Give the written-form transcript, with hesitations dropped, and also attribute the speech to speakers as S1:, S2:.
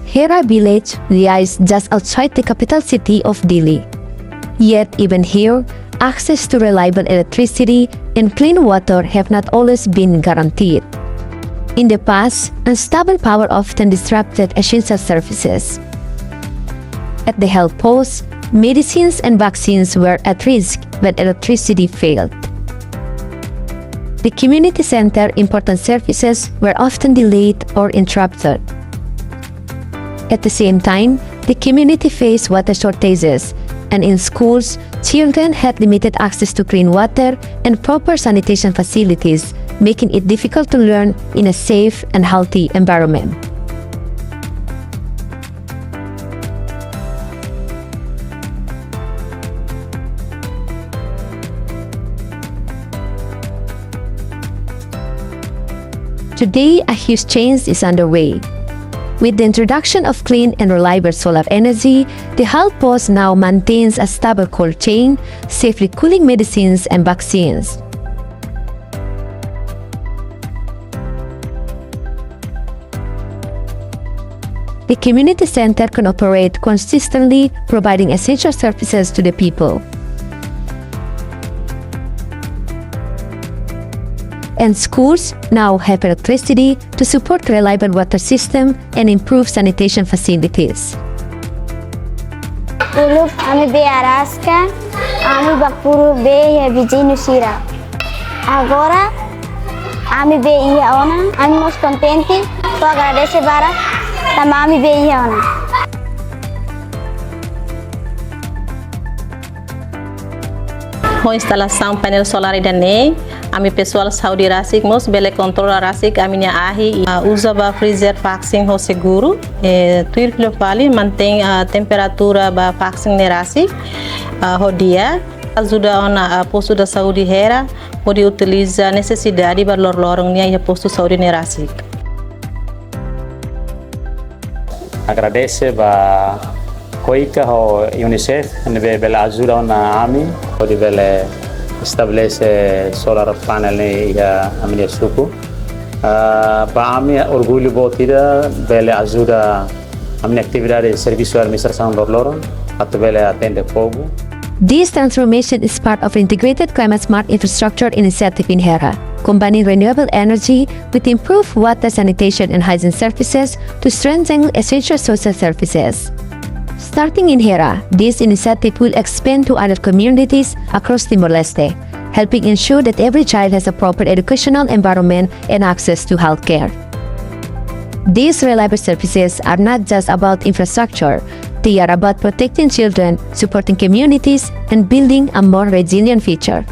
S1: Hera village lies just outside the capital city of Dili. Yet even here, access to reliable electricity and clean water have not always been guaranteed. In the past, unstable power often disrupted essential services. At the health post, medicines and vaccines were at risk when electricity failed. The community center important services were often delayed or interrupted. At the same time, the community faced water shortages, and in schools, children had limited access to clean water and proper sanitation facilities, making it difficult to learn in a safe and healthy environment. Today, a huge change is underway. With the introduction of clean and reliable solar energy, the health post now maintains a stable cold chain, safely cooling medicines and vaccines. The community center can operate consistently, providing essential services to the people. And schools now have electricity to support reliable water system and improve sanitation facilities.
S2: Dulu kami be Arasca, kami bakpuru be Ijiene sira. Agora, kami be iya ona, kami most contente, to agradece bara, tamami be iya ona.
S3: Com instalação painel solar Ijiene, ami pessoal saúde rasik mos bele control rasik aminha ahi usa ba freezer vaccine ho seguru tuir kilo vale mantém a temperatura ba vaccine ne rasik ho dia ajuda ona posto da saúde Hera pode utiliza necessidade ba lorong nia posto saúde ne rasik.
S4: Agradece ba KOICA ho UNICEF ne bele ajuda ona ami pode bele estabelece solar panel a minha suco. Para a minha orgulho botida, bele ajuda a minha atividade de serviço de administração do loro, até bele atende fogo.
S1: This transformation is part of integrated climate smart infrastructure initiative in Hera, combining renewable energy with improved water sanitation and hygiene services to strengthen essential social services. Starting in Hera, this initiative will expand to other communities across Timor-Leste, helping ensure that every child has a proper educational environment and access to healthcare. These reliable services are not just about infrastructure, they are about protecting children, supporting communities, and building a more resilient future.